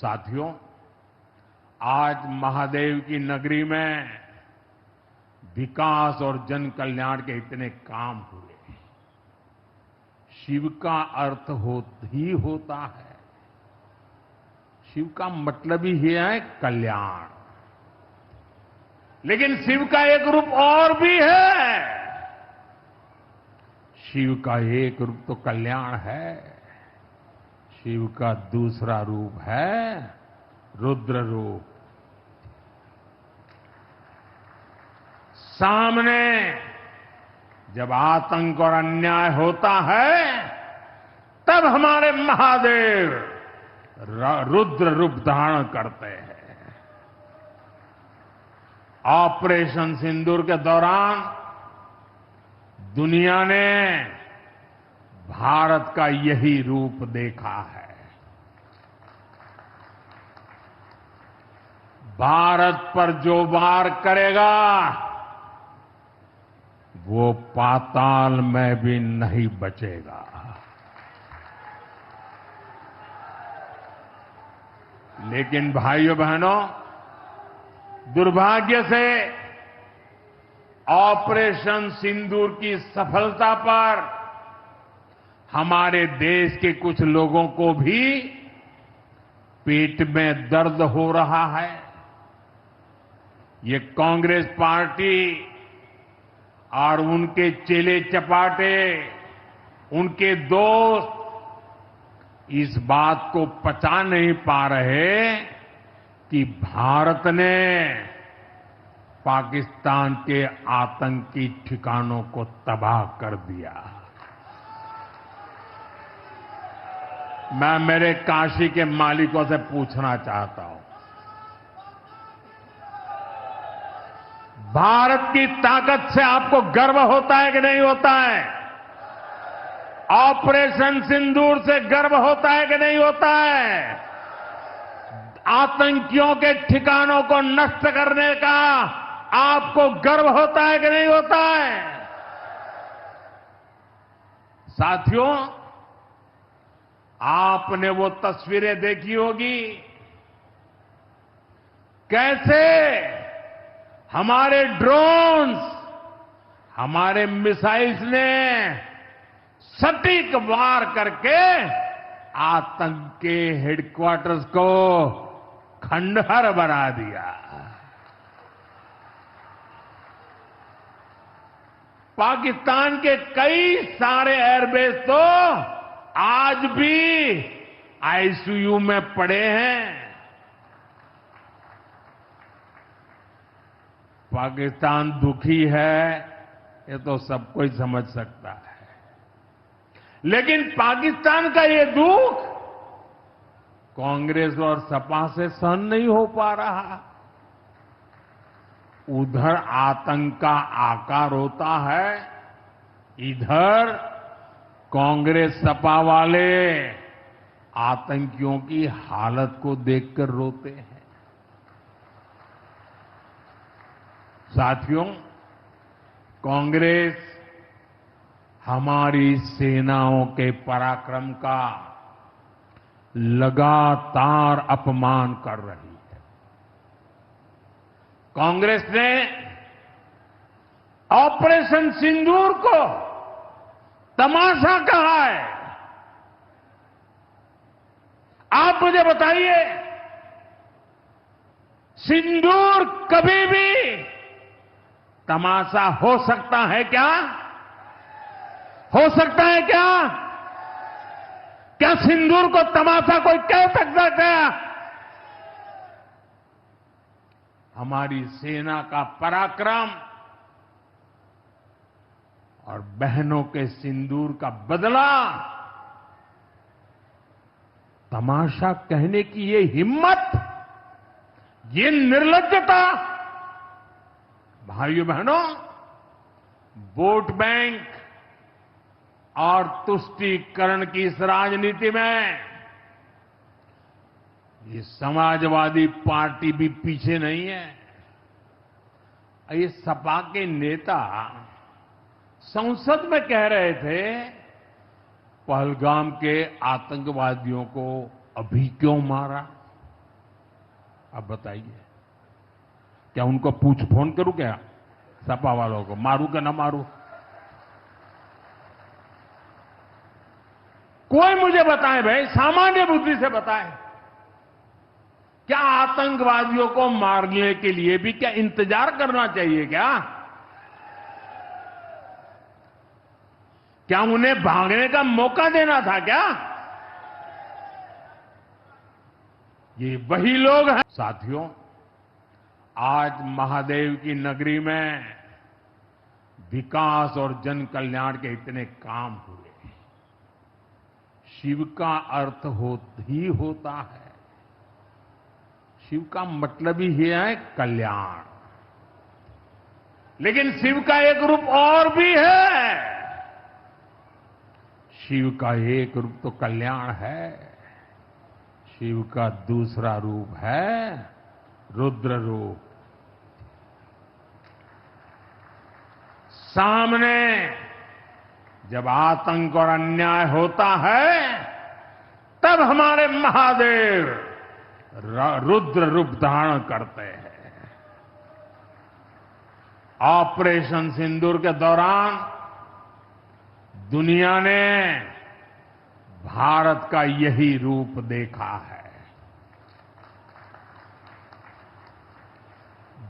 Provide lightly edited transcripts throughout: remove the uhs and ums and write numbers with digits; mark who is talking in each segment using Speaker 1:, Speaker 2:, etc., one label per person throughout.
Speaker 1: साथियों, आज महादेव की नगरी में विकास और जन कल्याण के इतने काम हुए। शिव का अर्थ ही होता है, शिव का मतलब ही है कल्याण। लेकिन शिव का एक रूप और भी है। शिव का एक रूप तो कल्याण है, शिव का दूसरा रूप है रुद्र रूप। सामने जब आतंक और अन्याय होता है, तब हमारे महादेव रुद्र रूप धारण करते हैं। ऑपरेशन सिंदूर के दौरान दुनिया ने भारत का यही रूप देखा है। भारत पर जो वार करेगा वो पाताल में भी नहीं बचेगा। लेकिन भाइयों बहनों, दुर्भाग्य से ऑपरेशन सिंदूर की सफलता पर हमारे देश के कुछ लोगों को भी पेट में दर्द हो रहा है। ये कांग्रेस पार्टी और उनके चेले चपाटे, उनके दोस्त इस बात को पचा नहीं पा रहे कि भारत ने पाकिस्तान के आतंकी ठिकानों को तबाह कर दिया। मैं मेरे काशी के मालिकों से पूछना चाहता हूं, भारत की ताकत से आपको गर्व होता है कि नहीं होता है? ऑपरेशन सिंदूर से गर्व होता है कि नहीं होता है? आतंकियों के ठिकानों को नष्ट करने का आपको गर्व होता है कि नहीं होता है? साथियों, आपने वो तस्वीरें देखी होगी, कैसे हमारे ड्रोन्स, हमारे मिसाइल्स ने सटीक वार करके आतंक के हेडक्वार्टर्स को खंडहर बना दिया। पाकिस्तान के कई सारे एयरबेस तो आज भी आईसीयू में पड़े हैं। पाकिस्तान दुखी है, ये तो सब कोई समझ सकता है। लेकिन पाकिस्तान का ये दुख कांग्रेस और सपा से सहन नहीं हो पा रहा। उधर आतंक का आकार होता है, इधर कांग्रेस सपा वाले आतंकियों की हालत को देखकर रोते हैं। साथियों, कांग्रेस हमारी सेनाओं के पराक्रम का लगातार अपमान कर रही है। कांग्रेस ने ऑपरेशन सिंदूर को तमाशा कहा है। आप मुझे बताइए, सिंदूर कभी भी तमाशा हो सकता है क्या? हो सकता है क्या? क्या सिंदूर को तमाशा कोई कह सकता है क्या? हमारी सेना का पराक्रम और बहनों के सिंदूर का बदला, तमाशा कहने की ये हिम्मत, ये निर्लज्जता, भाइयों बहनों, वोट बैंक और तुष्टीकरण की इस राजनीति में ये समाजवादी पार्टी भी पीछे नहीं है। ये सपा के नेता संसद में कह रहे थे, पहलगाम के आतंकवादियों को अभी क्यों मारा? अब बताइए, क्या उनको पूछ फोन करूं क्या सपा वालों को, मारूं कि ना मारूं? कोई मुझे बताए भाई, सामान्य बुद्धि से बताए, क्या आतंकवादियों को मारने के लिए भी क्या इंतजार करना चाहिए क्या? क्या उन्हें भागने का मौका देना था क्या? ये वही लोग हैं साथियों। आज महादेव की नगरी में विकास और जन कल्याण के इतने काम हुए। शिव का अर्थ ही होता है, शिव का मतलब ही है कल्याण। लेकिन शिव का एक रूप और भी है। शिव का एक रूप तो कल्याण है, शिव का दूसरा रूप है रुद्र रूप। सामने जब आतंक और अन्याय होता है, तब हमारे महादेव रुद्र रूप धारण करते हैं। ऑपरेशन सिंदूर के दौरान दुनिया ने भारत का यही रूप देखा है।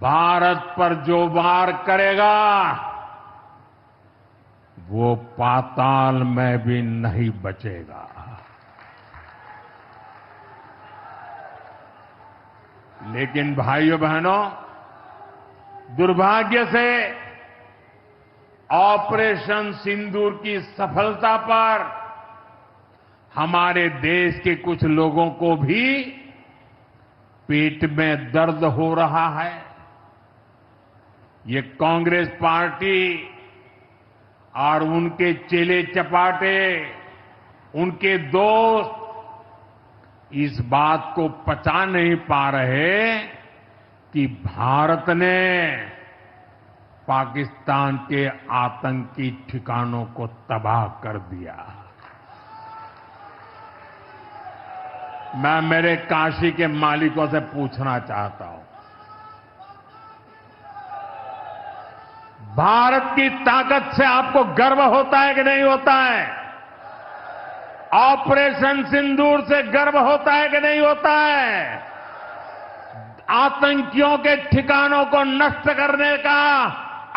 Speaker 1: भारत पर जो वार करेगा वो पाताल में भी नहीं बचेगा। लेकिन भाइयों बहनों, दुर्भाग्य से ऑपरेशन सिंदूर की सफलता पर हमारे देश के कुछ लोगों को भी पेट में दर्द हो रहा है। ये कांग्रेस पार्टी और उनके चेले चपाटे, उनके दोस्त इस बात को पचा नहीं पा रहे कि भारत ने पाकिस्तान के आतंकी ठिकानों को तबाह कर दिया। मैं मेरे काशी के मालिकों से पूछना चाहता हूं, भारत की ताकत से आपको गर्व होता है कि नहीं होता है? ऑपरेशन सिंदूर से गर्व होता है कि नहीं होता है? आतंकियों के ठिकानों को नष्ट करने का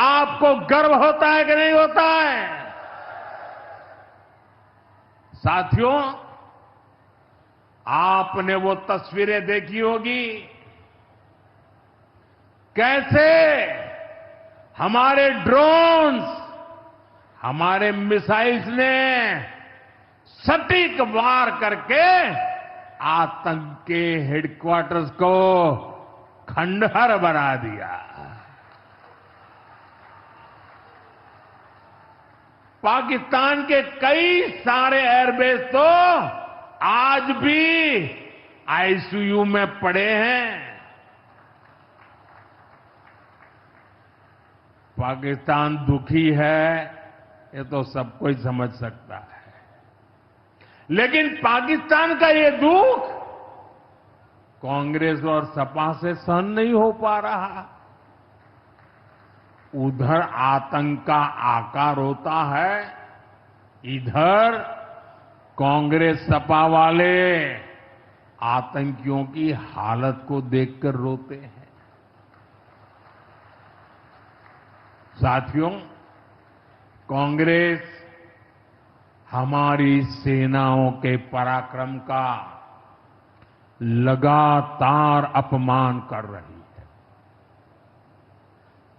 Speaker 1: आपको गर्व होता है कि नहीं होता है? साथियों, आपने वो तस्वीरें देखी होगी, कैसे हमारे ड्रोन्स, हमारे मिसाइल्स ने सटीक वार करके आतंक के हेडक्वार्टर्स को खंडहर बना दिया। पाकिस्तान के कई सारे एयरबेस तो आज भी आईसीयू में पड़े हैं। पाकिस्तान दुखी है, ये तो सब कोई समझ सकता है। लेकिन पाकिस्तान का ये दुख कांग्रेस और सपा से सहन नहीं हो पा रहा। उधर आतंक का आकार होता है, इधर कांग्रेस सपा वाले आतंकियों की हालत को देखकर रोते हैं। साथियों, कांग्रेस हमारी सेनाओं के पराक्रम का लगातार अपमान कर रही है।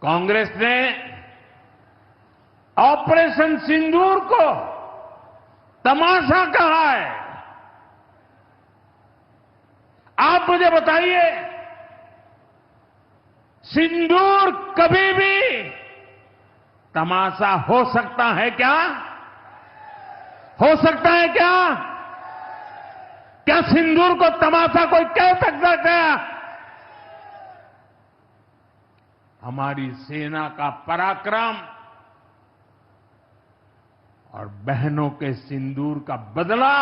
Speaker 1: कांग्रेस ने ऑपरेशन सिंदूर को तमाशा कहा है। आप मुझे बताइए, सिंदूर कभी भी तमाशा हो सकता है क्या? हो सकता है क्या? क्या सिंदूर को तमाशा कोई कह सकता है क्या? हमारी सेना का पराक्रम और बहनों के सिंदूर का बदला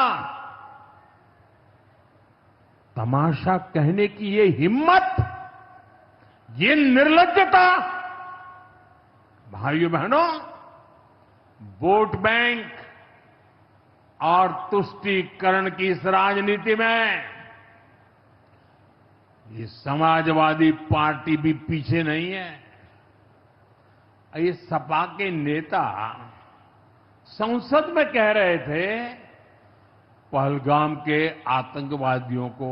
Speaker 1: तमाशा कहने की ये हिम्मत, ये निर्लज्जता, भाइयों बहनों, वोट बैंक और तुष्टीकरण की इस राजनीति में ये समाजवादी पार्टी भी पीछे नहीं है। ये सपा के नेता संसद में कह रहे थे, पहलगाम के आतंकवादियों को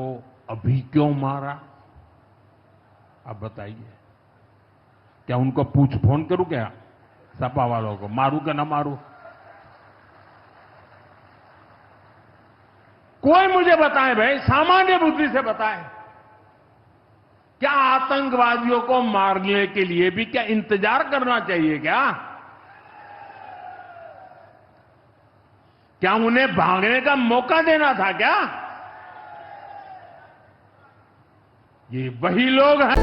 Speaker 1: अभी क्यों मारा? अब बताइए, क्या उनको फोन करूं क्या सपा वालों को, मारूं कि ना मारूं? कोई मुझे बताए भाई, सामान्य बुद्धि से बताए, क्या आतंकवादियों को मारने के लिए भी क्या इंतजार करना चाहिए क्या? क्या उन्हें भागने का मौका देना था क्या? ये वही लोग हैं